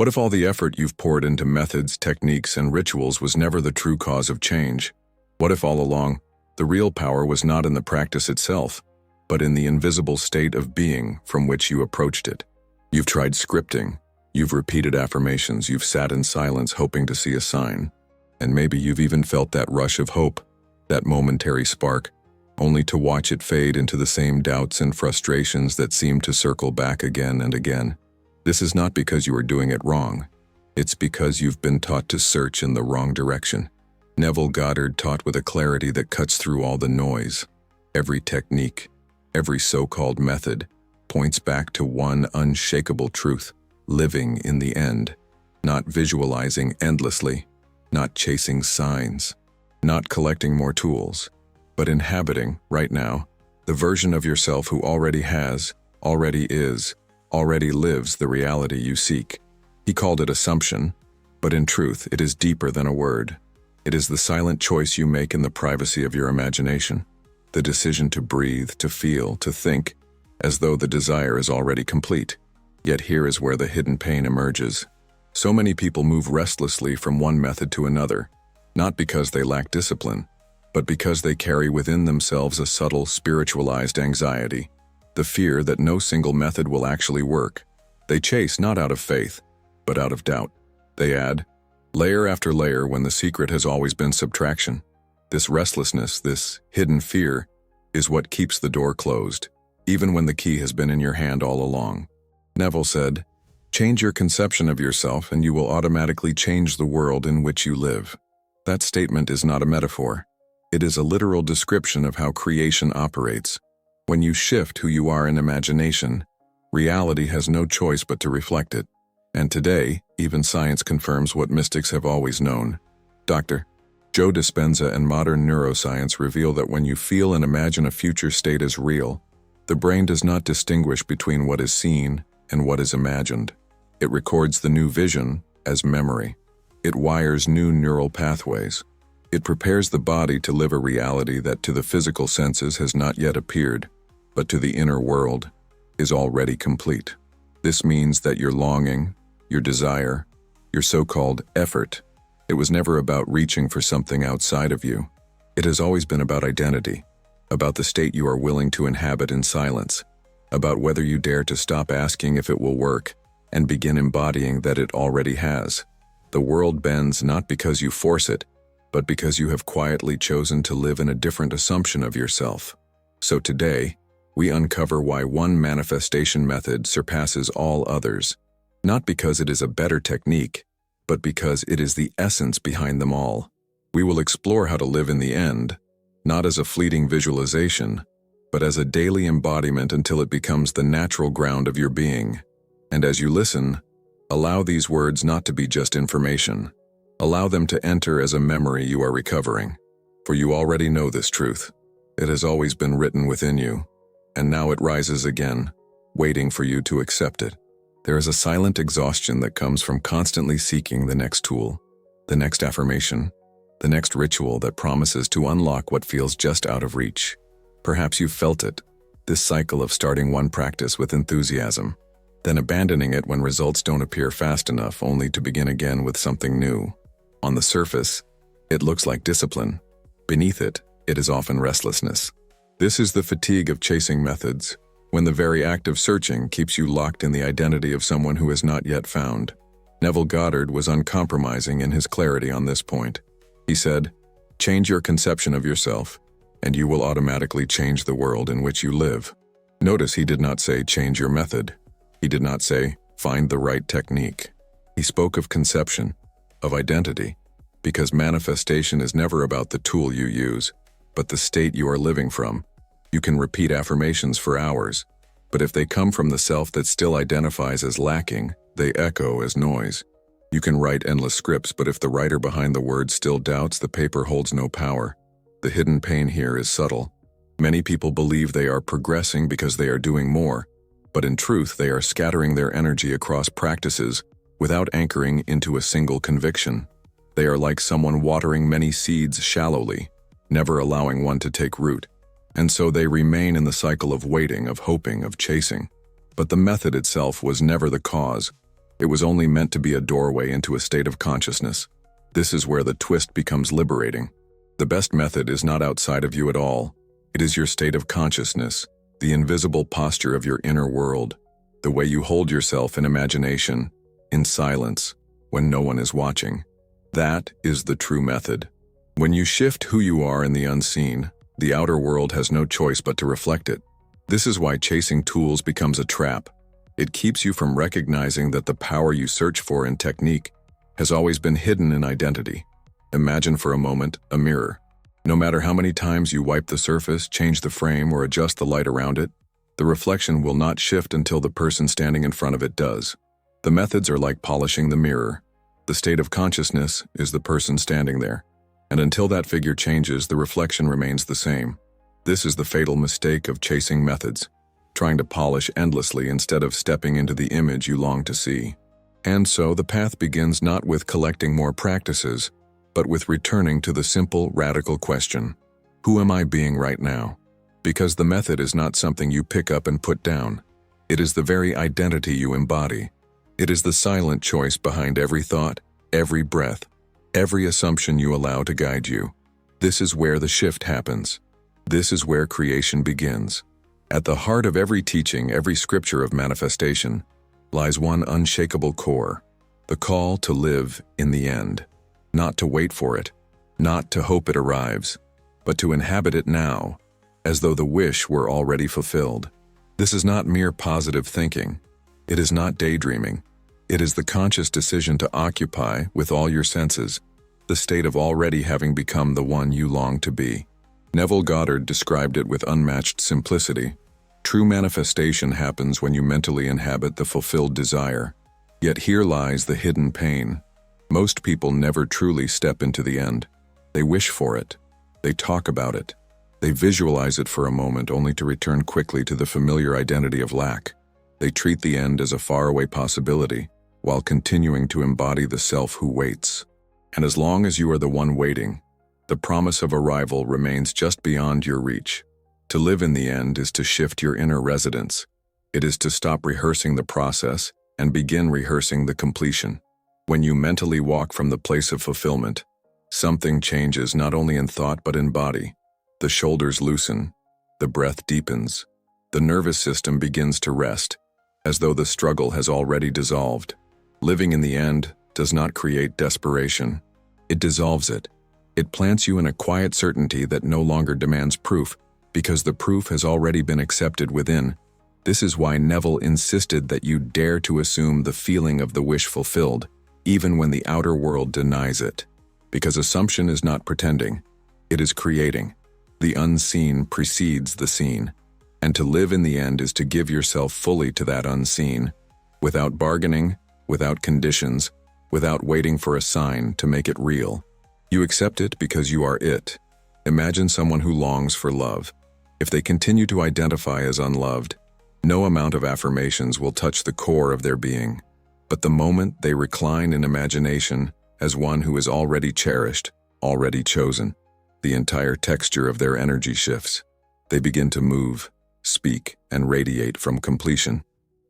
What if all the effort you've poured into methods, techniques, and rituals was never the true cause of change? What if all along, the real power was not in the practice itself, but in the invisible state of being from which you approached it? You've tried scripting, you've repeated affirmations, you've sat in silence hoping to see a sign, and maybe you've even felt that rush of hope, that momentary spark, only to watch it fade into the same doubts and frustrations that seem to circle back again and again. This is not because you are doing it wrong. It's because you've been taught to search in the wrong direction. Neville Goddard taught with a clarity that cuts through all the noise. Every technique, every so-called method, points back to one unshakable truth: living in the end, not visualizing endlessly, not chasing signs, not collecting more tools, but inhabiting, right now, the version of yourself who already has, already is, already lives the reality you seek. He called it assumption, but in truth, it is deeper than a word. It is the silent choice you make in the privacy of your imagination, the decision to breathe, to feel, to think, as though the desire is already complete. Yet here is where the hidden pain emerges. So many people move restlessly from one method to another, not because they lack discipline, but because they carry within themselves a subtle, spiritualized anxiety, the fear that no single method will actually work. They chase not out of faith, but out of doubt. They add layer after layer when the secret has always been subtraction. This restlessness, this hidden fear, is what keeps the door closed, even when the key has been in your hand all along. Neville said, "Change your conception of yourself and you will automatically change the world in which you live." That statement is not a metaphor. It is a literal description of how creation operates. When you shift who you are in imagination, reality has no choice but to reflect it. And today, even science confirms what mystics have always known. Dr. Joe Dispenza and modern neuroscience reveal that when you feel and imagine a future state as real, the brain does not distinguish between what is seen and what is imagined. It records the new vision as memory. It wires new neural pathways. It prepares the body to live a reality that to the physical senses has not yet appeared, but to the inner world is already complete. This means that your longing, your desire, your so-called effort, it was never about reaching for something outside of you. It has always been about identity, about the state you are willing to inhabit in silence, about whether you dare to stop asking if it will work and begin embodying that it already has. The world bends not because you force it, but because you have quietly chosen to live in a different assumption of yourself. So today, we uncover why one manifestation method surpasses all others, not because it is a better technique, but because it is the essence behind them all. We will explore how to live in the end, not as a fleeting visualization, but as a daily embodiment until it becomes the natural ground of your being. And as you listen, allow these words not to be just information. Allow them to enter as a memory you are recovering. For you already know this truth. It has always been written within you, and now it rises again, waiting for you to accept it. There is a silent exhaustion that comes from constantly seeking the next tool, the next affirmation, the next ritual that promises to unlock what feels just out of reach. Perhaps you've felt it, this cycle of starting one practice with enthusiasm, then abandoning it when results don't appear fast enough, only to begin again with something new. On the surface, it looks like discipline. Beneath it, it is often restlessness. This is the fatigue of chasing methods, when the very act of searching keeps you locked in the identity of someone who is not yet found. Neville Goddard was uncompromising in his clarity on this point. He said, "Change your conception of yourself, and you will automatically change the world in which you live." Notice he did not say, "Change your method." He did not say, "Find the right technique." He spoke of conception, of identity, because manifestation is never about the tool you use, but the state you are living from. You can repeat affirmations for hours, but if they come from the self that still identifies as lacking, they echo as noise. You can write endless scripts, but if the writer behind the words still doubts, the paper holds no power. The hidden pain here is subtle. Many people believe they are progressing because they are doing more, but in truth they are scattering their energy across practices without anchoring into a single conviction. They are like someone watering many seeds shallowly, never allowing one to take root. And so they remain in the cycle of waiting, of hoping, of chasing. But the method itself was never the cause. It was only meant to be a doorway into a state of consciousness. This is where the twist becomes liberating. The best method is not outside of you at all. It is your state of consciousness, the invisible posture of your inner world, the way you hold yourself in imagination, in silence, when no one is watching. That is the true method. When you shift who you are in the unseen, the outer world has no choice but to reflect it. This is why chasing tools becomes a trap. It keeps you from recognizing that the power you search for in technique has always been hidden in identity. Imagine for a moment a mirror. No matter how many times you wipe the surface, change the frame, or adjust the light around it, the reflection will not shift until the person standing in front of it does. The methods are like polishing the mirror. The state of consciousness is the person standing there, and until that figure changes, the reflection remains the same. This is the fatal mistake of chasing methods, trying to polish endlessly instead of stepping into the image you long to see. And so the path begins not with collecting more practices, but with returning to the simple, radical question, who am I being right now? Because the method is not something you pick up and put down. It is the very identity you embody. It is the silent choice behind every thought, every breath, every assumption you allow to guide you. This is where the shift happens. This is where creation begins. At the heart of every teaching, every scripture of manifestation, lies one unshakable core, the call to live in the end. Not to wait for it, not to hope it arrives, but to inhabit it now, as though the wish were already fulfilled. This is not mere positive thinking. It is not daydreaming. It is the conscious decision to occupy, with all your senses, the state of already having become the one you long to be. Neville Goddard described it with unmatched simplicity. True manifestation happens when you mentally inhabit the fulfilled desire. Yet here lies the hidden pain. Most people never truly step into the end. They wish for it. They talk about it. They visualize it for a moment only to return quickly to the familiar identity of lack. They treat the end as a faraway possibility, while continuing to embody the self who waits. And as long as you are the one waiting, the promise of arrival remains just beyond your reach. To live in the end is to shift your inner residence. It is to stop rehearsing the process and begin rehearsing the completion. When you mentally walk from the place of fulfillment, something changes not only in thought but in body. The shoulders loosen, the breath deepens, the nervous system begins to rest, as though the struggle has already dissolved. Living in the end does not create desperation. It dissolves it. It plants you in a quiet certainty that no longer demands proof, because the proof has already been accepted within. This is why Neville insisted that you dare to assume the feeling of the wish fulfilled, even when the outer world denies it. Because assumption is not pretending, it is creating. The unseen precedes the seen, and to live in the end is to give yourself fully to that unseen, without bargaining, without conditions, without waiting for a sign to make it real. You accept it because you are it. Imagine someone who longs for love. If they continue to identify as unloved, no amount of affirmations will touch the core of their being. But the moment they recline in imagination as one who is already cherished, already chosen, the entire texture of their energy shifts. They begin to move, speak, and radiate from completion.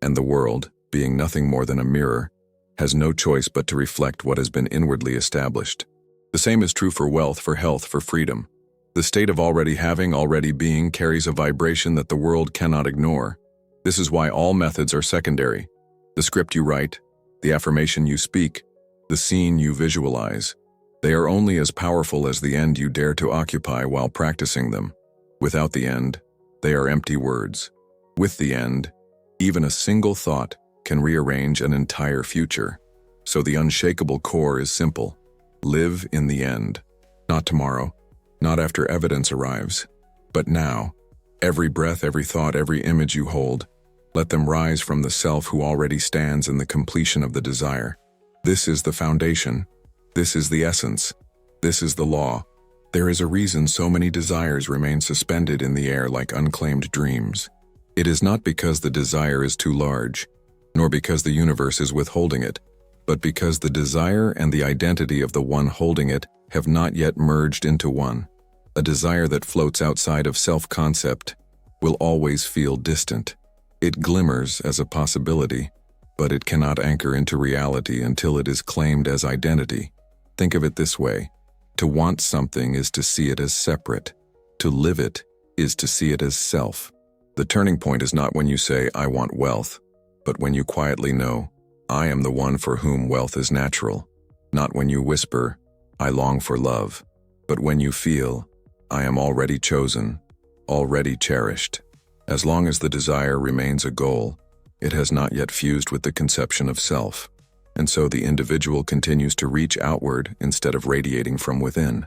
And the world, being nothing more than a mirror, has no choice but to reflect what has been inwardly established. The same is true for wealth, for health, for freedom. The state of already having, already being carries a vibration that the world cannot ignore. This is why all methods are secondary. The script you write, the affirmation you speak, the scene you visualize, they are only as powerful as the end you dare to occupy while practicing them. Without the end, they are empty words. With the end, even a single thought can rearrange an entire future. So the unshakable core is simple. Live in the end. Not tomorrow, not after evidence arrives, but now. Every breath, every thought, every image you hold, let them rise from the self who already stands in the completion of the desire. This is the foundation. This is the essence. This is the law. There is a reason so many desires remain suspended in the air like unclaimed dreams. It is not because the desire is too large, nor because the universe is withholding it, but because the desire and the identity of the one holding it have not yet merged into one. A desire that floats outside of self-concept will always feel distant. It glimmers as a possibility, but it cannot anchor into reality until it is claimed as identity. Think of it this way. To want something is to see it as separate. To live it is to see it as self. The turning point is not when you say, "I want wealth," but when you quietly know, "I am the one for whom wealth is natural." Not when you whisper, "I long for love," but when you feel, "I am already chosen, already cherished." As long as the desire remains a goal, it has not yet fused with the conception of self, and so the individual continues to reach outward instead of radiating from within.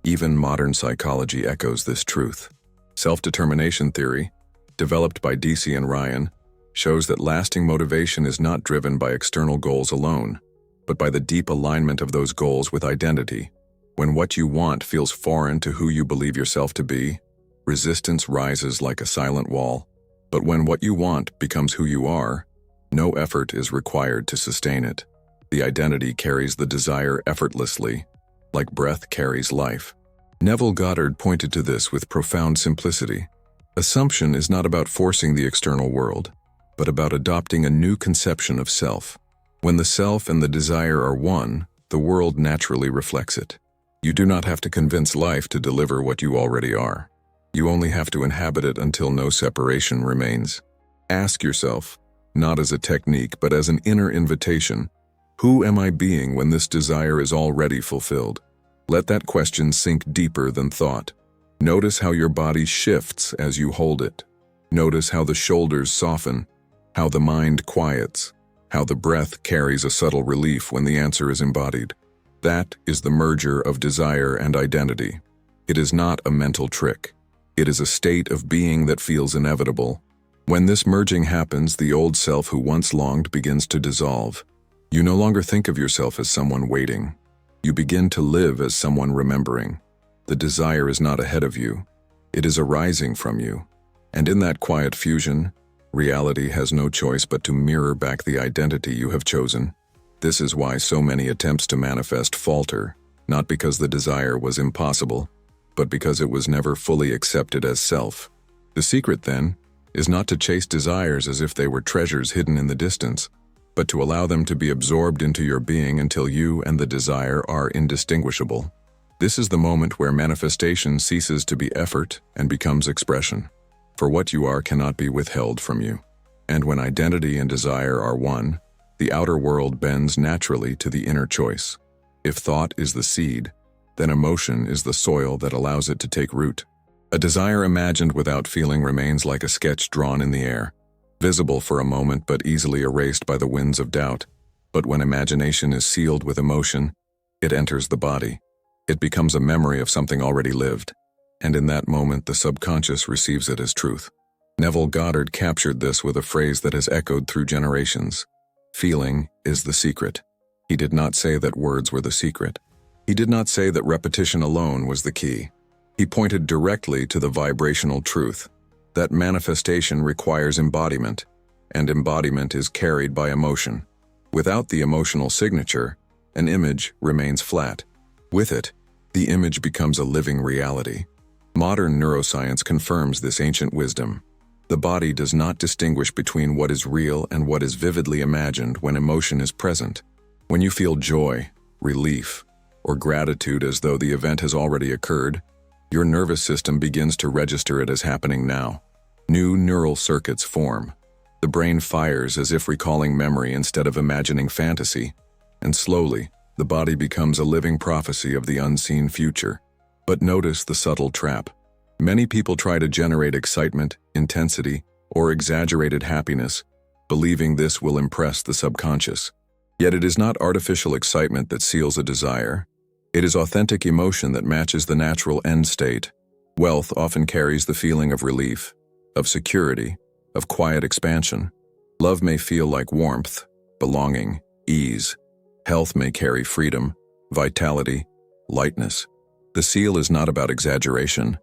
Even modern psychology echoes this truth. Self-determination theory, developed by DC and Ryan, shows that lasting motivation is not driven by external goals alone, but by the deep alignment of those goals with identity. When what you want feels foreign to who you believe yourself to be, resistance rises like a silent wall. But when what you want becomes who you are, no effort is required to sustain it. The identity carries the desire effortlessly, like breath carries life. Neville Goddard pointed to this with profound simplicity. Assumption is not about forcing the external world, but about adopting a new conception of self. When the self and the desire are one, the world naturally reflects it. You do not have to convince life to deliver what you already are. You only have to inhabit it until no separation remains. Ask yourself, not as a technique but as an inner invitation, who am I being when this desire is already fulfilled? Let that question sink deeper than thought. Notice how your body shifts as you hold it. Notice how the shoulders soften, how the mind quiets, how the breath carries a subtle relief when the answer is embodied. That is the merger of desire and identity. It is not a mental trick. It is a state of being that feels inevitable. When this merging happens, the old self who once longed begins to dissolve. You no longer think of yourself as someone waiting. You begin to live as someone remembering. The desire is not ahead of you. It is arising from you. And in that quiet fusion, reality has no choice but to mirror back the identity you have chosen. This is why so many attempts to manifest falter, not because the desire was impossible, but because it was never fully accepted as self. The secret, then, is not to chase desires as if they were treasures hidden in the distance, but to allow them to be absorbed into your being until you and the desire are indistinguishable. This is the moment where manifestation ceases to be effort and becomes expression. For what you are cannot be withheld from you. And when identity and desire are one, the outer world bends naturally to the inner choice. If thought is the seed, then emotion is the soil that allows it to take root. A desire imagined without feeling remains like a sketch drawn in the air, visible for a moment but easily erased by the winds of doubt. But when imagination is sealed with emotion, it enters the body. It becomes a memory of something already lived, and in that moment the subconscious receives it as truth. Neville Goddard captured this with a phrase that has echoed through generations. Feeling is the secret. He did not say that words were the secret. He did not say that repetition alone was the key. He pointed directly to the vibrational truth, that manifestation requires embodiment, and embodiment is carried by emotion. Without the emotional signature, an image remains flat. With it, the image becomes a living reality. Modern neuroscience confirms this ancient wisdom. The body does not distinguish between what is real and what is vividly imagined when emotion is present. When you feel joy, relief, or gratitude as though the event has already occurred, your nervous system begins to register it as happening now. New neural circuits form. The brain fires as if recalling memory instead of imagining fantasy, and slowly, the body becomes a living prophecy of the unseen future. But notice the subtle trap. Many people try to generate excitement, intensity, or exaggerated happiness, believing this will impress the subconscious. Yet it is not artificial excitement that seals a desire. It is authentic emotion that matches the natural end state. Wealth often carries the feeling of relief, of security, of quiet expansion. Love may feel like warmth, belonging, ease. Health may carry freedom, vitality, lightness. The seal is not about exaggeration.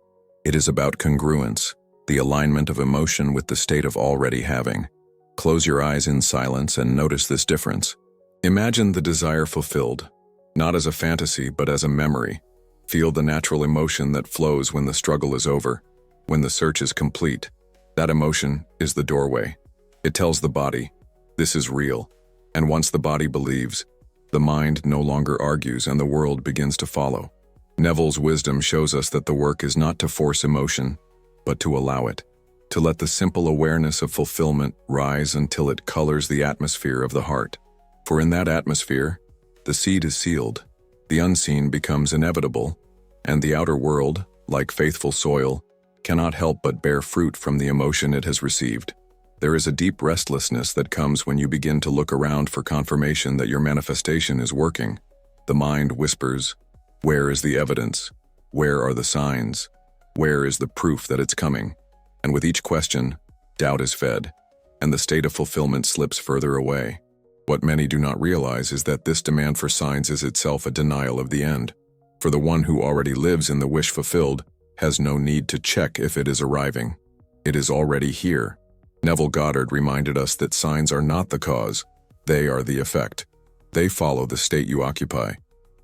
It is about congruence, the alignment of emotion with the state of already having. Close your eyes in silence and notice this difference. Imagine the desire fulfilled, not as a fantasy but as a memory. Feel the natural emotion that flows when the struggle is over, when the search is complete. That emotion is the doorway. It tells the body, This is real. And once the body believes, the mind no longer argues and the world begins to follow. Neville's wisdom shows us that the work is not to force emotion, but to allow it, to let the simple awareness of fulfillment rise until it colors the atmosphere of the heart. For in that atmosphere, the seed is sealed, the unseen becomes inevitable, and the outer world, like faithful soil, cannot help but bear fruit from the emotion it has received. There is a deep restlessness that comes when you begin to look around for confirmation that your manifestation is working. The mind whispers, "Where is the evidence? Where are the signs? Where is the proof that it's coming?" And with each question, doubt is fed, and the state of fulfillment slips further away. What many do not realize is that this demand for signs is itself a denial of the end. For the one who already lives in the wish fulfilled has no need to check if it is arriving. It is already here. Neville Goddard reminded us that signs are not the cause, they are the effect. They follow the state you occupy.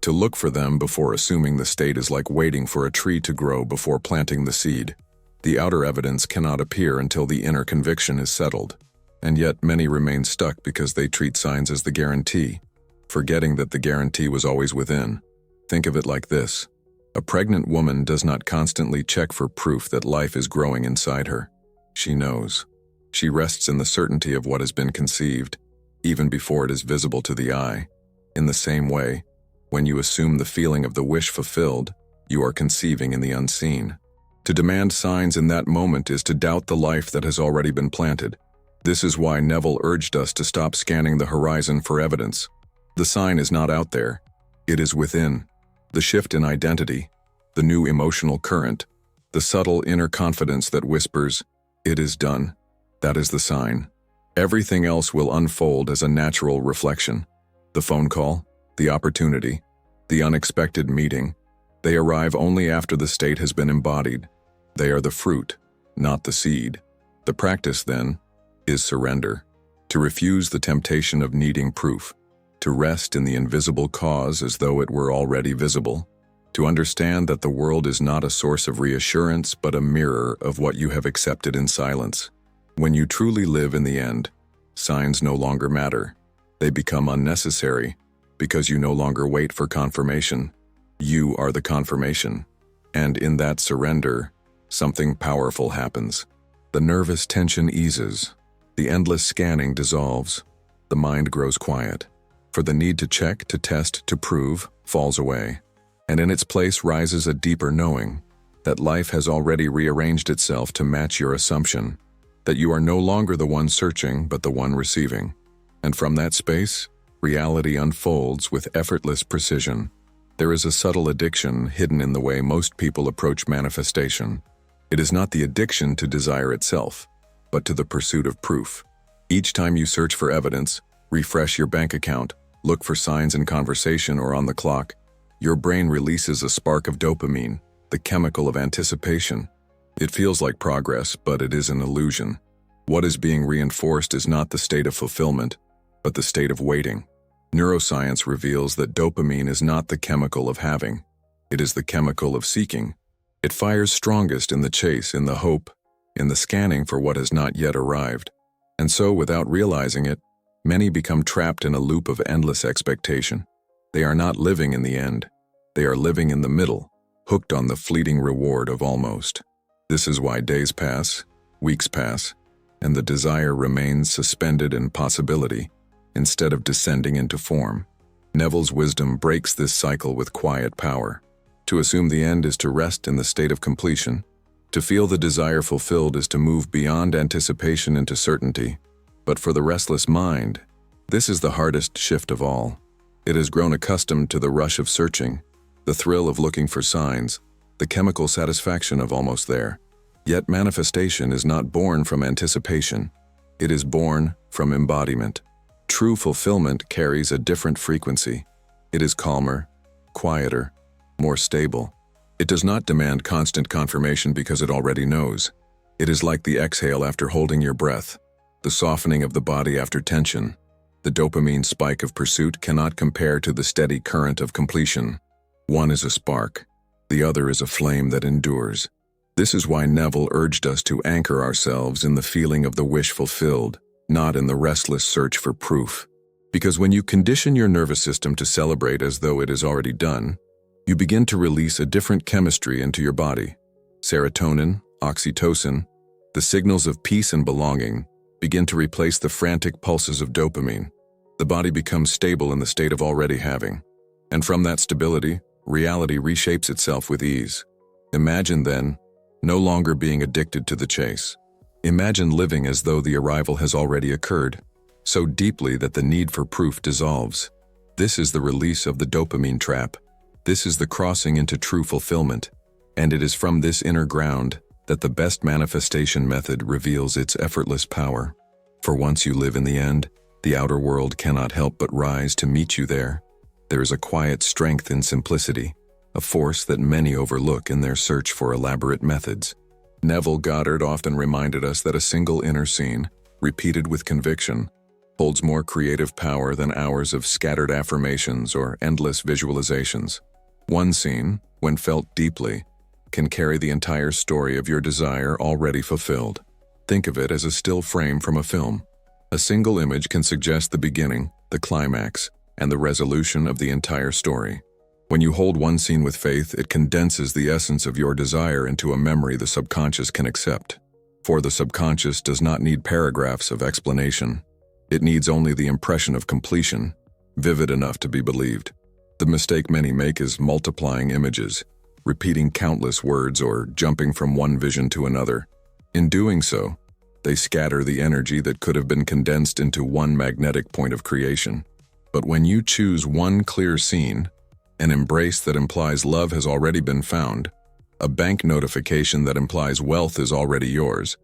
To look for them before assuming the state is like waiting for a tree to grow before planting the seed. The outer evidence cannot appear until the inner conviction is settled. And yet many remain stuck because they treat signs as the guarantee, forgetting that the guarantee was always within. Think of it like this. A pregnant woman does not constantly check for proof that life is growing inside her. She knows. She rests in the certainty of what has been conceived, even before it is visible to the eye. In the same way, when you assume the feeling of the wish fulfilled, you are conceiving in the unseen. To demand signs in that moment is to doubt the life that has already been planted. This is why Neville urged us to stop scanning the horizon for evidence. The sign is not out there. It is within. The shift in identity, the new emotional current, the subtle inner confidence that whispers, "It is done." That is the sign. Everything else will unfold as a natural reflection. The phone call, the opportunity, the unexpected meeting, they arrive only after the state has been embodied. They are the fruit, not the seed. The practice, then, is surrender. To refuse the temptation of needing proof. To rest in the invisible cause as though it were already visible. To understand that the world is not a source of reassurance but a mirror of what you have accepted in silence. When you truly live in the end, signs no longer matter. They become unnecessary because you no longer wait for confirmation. You are the confirmation. And in that surrender, something powerful happens. The nervous tension eases. The endless scanning dissolves. The mind grows quiet. For the need to check, to test, to prove, falls away. And in its place rises a deeper knowing that life has already rearranged itself to match your assumption, that you are no longer the one searching but the one receiving. And from that space, reality unfolds with effortless precision. There is a subtle addiction hidden in the way most people approach manifestation. It is not the addiction to desire itself, but to the pursuit of proof. Each time you search for evidence, refresh your bank account, look for signs in conversation or on the clock, your brain releases a spark of dopamine, the chemical of anticipation. It feels like progress, but it is an illusion. What is being reinforced is not the state of fulfillment, but the state of waiting. Neuroscience reveals that dopamine is not the chemical of having. It is the chemical of seeking. It fires strongest in the chase, in the hope, in the scanning for what has not yet arrived. And so, without realizing it, many become trapped in a loop of endless expectation. They are not living in the end. They are living in the middle, hooked on the fleeting reward of almost. This is why days pass, weeks pass, and the desire remains suspended in possibility instead of descending into form. Neville's wisdom breaks this cycle with quiet power. To assume the end is to rest in the state of completion. To feel the desire fulfilled is to move beyond anticipation into certainty. But for the restless mind, this is the hardest shift of all. It has grown accustomed to the rush of searching, the thrill of looking for signs, the chemical satisfaction of almost there. Yet manifestation is not born from anticipation. It is born from embodiment. True fulfillment carries a different frequency. It is calmer, quieter, more stable. It does not demand constant confirmation because it already knows. It is like the exhale after holding your breath, the softening of the body after tension. The dopamine spike of pursuit cannot compare to the steady current of completion. One is a spark, the other is a flame that endures. This is why Neville urged us to anchor ourselves in the feeling of the wish fulfilled, not in the restless search for proof. Because when you condition your nervous system to celebrate as though it is already done, you begin to release a different chemistry into your body. Serotonin, oxytocin, the signals of peace and belonging, begin to replace the frantic pulses of dopamine. The body becomes stable in the state of already having. And from that stability, reality reshapes itself with ease. Imagine then, no longer being addicted to the chase. Imagine living as though the arrival has already occurred, so deeply that the need for proof dissolves. This is the release of the dopamine trap. This is the crossing into true fulfillment. And it is from this inner ground that the best manifestation method reveals its effortless power. For once you live in the end, the outer world cannot help but rise to meet you there. There is a quiet strength in simplicity, a force that many overlook in their search for elaborate methods. Neville Goddard often reminded us that a single inner scene, repeated with conviction, holds more creative power than hours of scattered affirmations or endless visualizations. One scene, when felt deeply, can carry the entire story of your desire already fulfilled. Think of it as a still frame from a film. A single image can suggest the beginning, the climax, and the resolution of the entire story. When you hold one scene with faith, it condenses the essence of your desire into a memory the subconscious can accept. For the subconscious does not need paragraphs of explanation. It needs only the impression of completion, vivid enough to be believed. The mistake many make is multiplying images, repeating countless words, or jumping from one vision to another. In doing so, they scatter the energy that could have been condensed into one magnetic point of creation. But when you choose one clear scene, an embrace that implies love has already been found, a bank notification that implies wealth is already yours,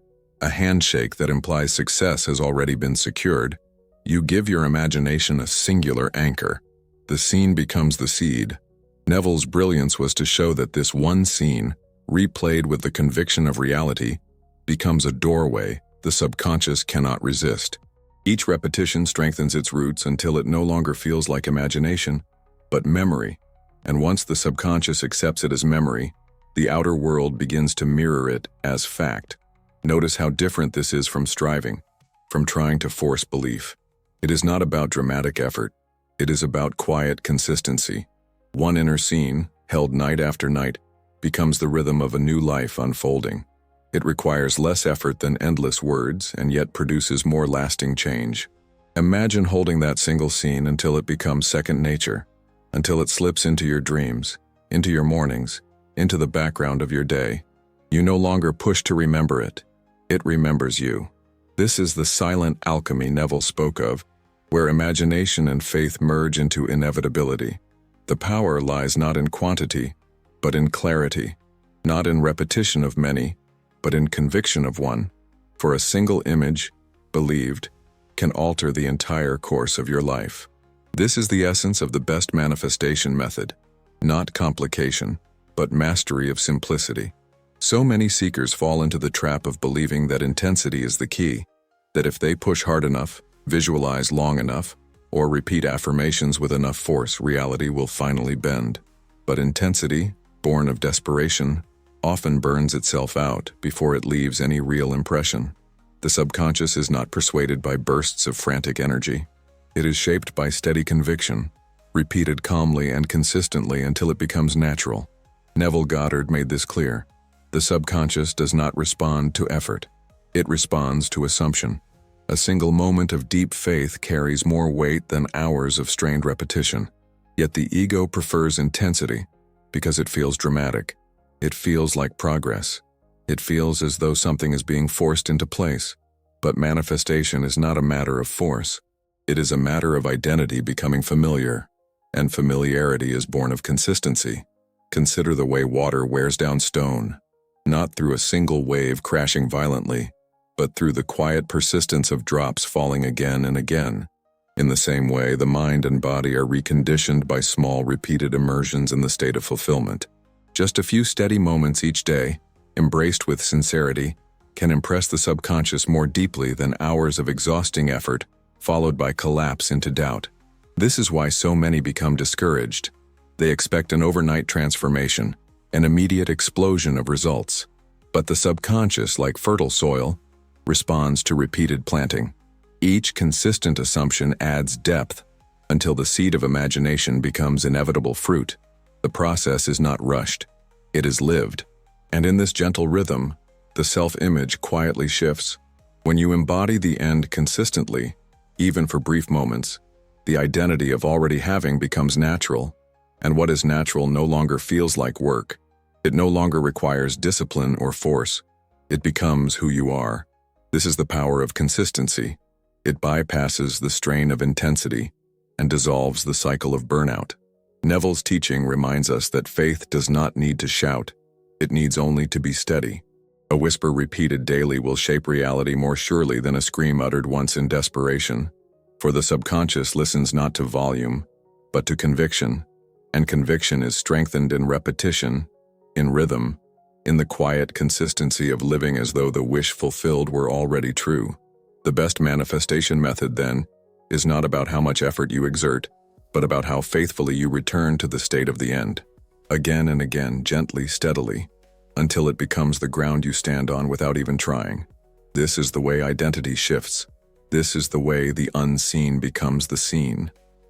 a handshake that implies success has already been secured, you give your imagination a singular anchor. The scene becomes the seed. Neville's brilliance was to show that this one scene, replayed with the conviction of reality, becomes a doorway the subconscious cannot resist. Each repetition strengthens its roots until it no longer feels like imagination, but memory. And once the subconscious accepts it as memory, the outer world begins to mirror it as fact. Notice how different this is from striving, from trying to force belief. It is not about dramatic effort. It is about quiet consistency. One inner scene, held night after night, becomes the rhythm of a new life unfolding. It requires less effort than endless words, and yet produces more lasting change. Imagine holding that single scene until it becomes second nature, until it slips into your dreams, into your mornings, into the background of your day. You no longer push to remember it. It remembers you. This is the silent alchemy Neville spoke of, where imagination and faith merge into inevitability. The power lies not in quantity, but in clarity, not in repetition of many, but in conviction of one. For a single image, believed, can alter the entire course of your life. This is the essence of the best manifestation method, not complication, but mastery of simplicity. So many seekers fall into the trap of believing that intensity is the key, that if they push hard enough, visualize long enough, or repeat affirmations with enough force, reality will finally bend. But intensity, born of desperation, often burns itself out before it leaves any real impression. The subconscious is not persuaded by bursts of frantic energy. It is shaped by steady conviction, repeated calmly and consistently until it becomes natural. Neville Goddard made this clear. The subconscious does not respond to effort. It responds to assumption. A single moment of deep faith carries more weight than hours of strained repetition. Yet the ego prefers intensity because it feels dramatic. It feels like progress. It feels as though something is being forced into place. But manifestation is not a matter of force. It is a matter of identity becoming familiar. And familiarity is born of consistency. Consider the way water wears down stone, not through a single wave crashing violently, but through the quiet persistence of drops falling again and again. In the same way, the mind and body are reconditioned by small, repeated immersions in the state of fulfillment. Just a few steady moments each day, embraced with sincerity, can impress the subconscious more deeply than hours of exhausting effort, followed by collapse into doubt. This is why so many become discouraged. They expect an overnight transformation, an immediate explosion of results. But the subconscious, like fertile soil, responds to repeated planting. Each consistent assumption adds depth until the seed of imagination becomes inevitable fruit. The process is not rushed. It is lived. And in this gentle rhythm, the self-image quietly shifts. When you embody the end consistently, even for brief moments, the identity of already having becomes natural. And what is natural no longer feels like work. It no longer requires discipline or force. It becomes who you are. This is the power of consistency. It bypasses the strain of intensity and dissolves the cycle of burnout. Neville's teaching reminds us that faith does not need to shout. It needs only to be steady. A whisper repeated daily will shape reality more surely than a scream uttered once in desperation. For the subconscious listens not to volume, but to conviction. And conviction is strengthened in repetition, in rhythm, in the quiet consistency of living as though the wish fulfilled were already true. The best manifestation method, then, is not about how much effort you exert, but about how faithfully you return to the state of the end. Again and again, gently, steadily, until it becomes the ground you stand on without even trying. This is the way identity shifts. This is the way the unseen becomes the seen.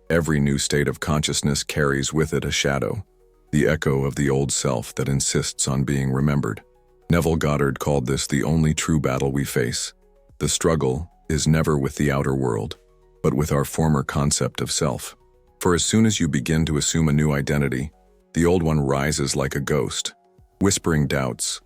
Every new state of consciousness carries with it a shadow, the echo of the old self that insists on being remembered. Neville Goddard called this the only true battle we face. The struggle is never with the outer world, but with our former concept of self. For as soon as you begin to assume a new identity, the old one rises like a ghost, whispering doubts,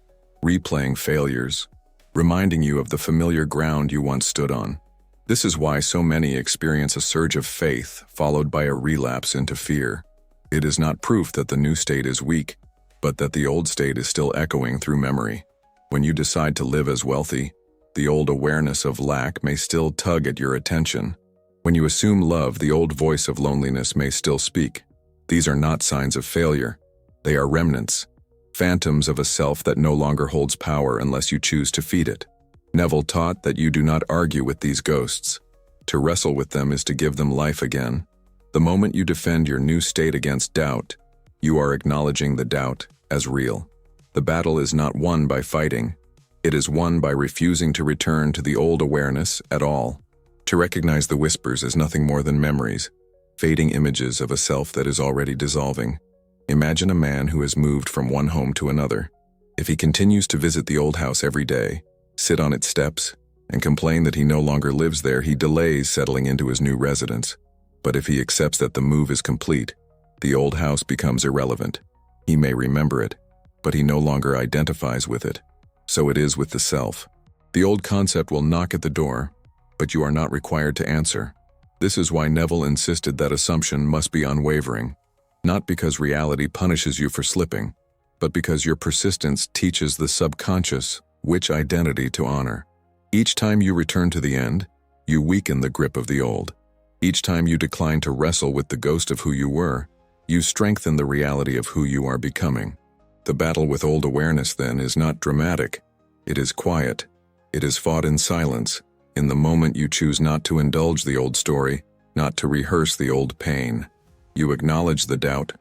replaying failures, reminding you of the familiar ground you once stood on. This is why so many experience a surge of faith followed by a relapse into fear. It is not proof that the new state is weak, but that the old state is still echoing through memory. When you decide to live as wealthy, the old awareness of lack may still tug at your attention. When you assume love, the old voice of loneliness may still speak. These are not signs of failure. They are remnants, phantoms of a self that no longer holds power unless you choose to feed it. Neville taught that you do not argue with these ghosts. To wrestle with them is to give them life again. The moment you defend your new state against doubt, you are acknowledging the doubt as real. The battle is not won by fighting. It is won by refusing to return to the old awareness at all. To recognize the whispers as nothing more than memories, fading images of a self that is already dissolving. Imagine a man who has moved from one home to another. If he continues to visit the old house every day, sit on its steps, and complain that he no longer lives there, he delays settling into his new residence. But if he accepts that the move is complete, the old house becomes irrelevant. He may remember it, but he no longer identifies with it. So it is with the self. The old concept will knock at the door, but you are not required to answer. This is why Neville insisted that assumption must be unwavering, not because reality punishes you for slipping, but because your persistence teaches the subconscious which identity to honor. Each time you return to the end, you weaken the grip of the old. Each time you decline to wrestle with the ghost of who you were, you strengthen the reality of who you are becoming. The battle with old awareness, then, is not dramatic. It is quiet. It is fought in silence, in the moment you choose not to indulge the old story, not to rehearse the old pain. You acknowledge the doubt,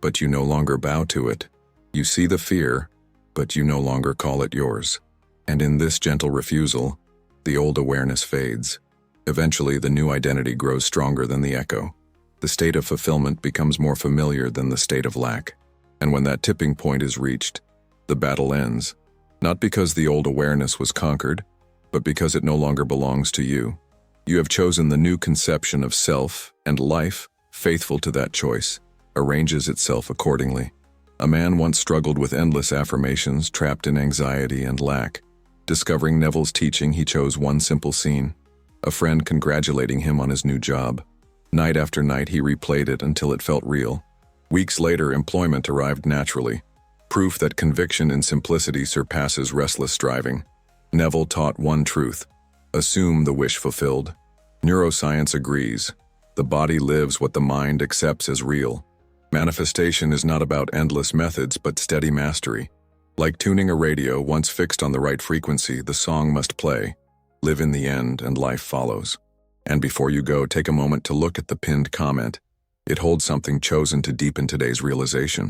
but you no longer bow to it. You see the fear, but you no longer call it yours. And in this gentle refusal, the old awareness fades. Eventually, the new identity grows stronger than the echo. The state of fulfillment becomes more familiar than the state of lack. And when that tipping point is reached, the battle ends. Not because the old awareness was conquered, but because it no longer belongs to you. You have chosen the new conception of self, and life, faithful to that choice, arranges itself accordingly. A man once struggled with endless affirmations, trapped in anxiety and lack. Discovering Neville's teaching, he chose one simple scene, a friend congratulating him on his new job. Night after night, he replayed it until it felt real. Weeks later, employment arrived naturally, proof that conviction in simplicity surpasses restless striving. Neville taught one truth: assume the wish fulfilled. Neuroscience agrees. The body lives what the mind accepts as real. Manifestation is not about endless methods, but steady mastery. Like tuning a radio, once fixed on the right frequency, the song must play. Live in the end, and life follows. And before you go, take a moment to look at the pinned comment. It holds something chosen to deepen today's realization.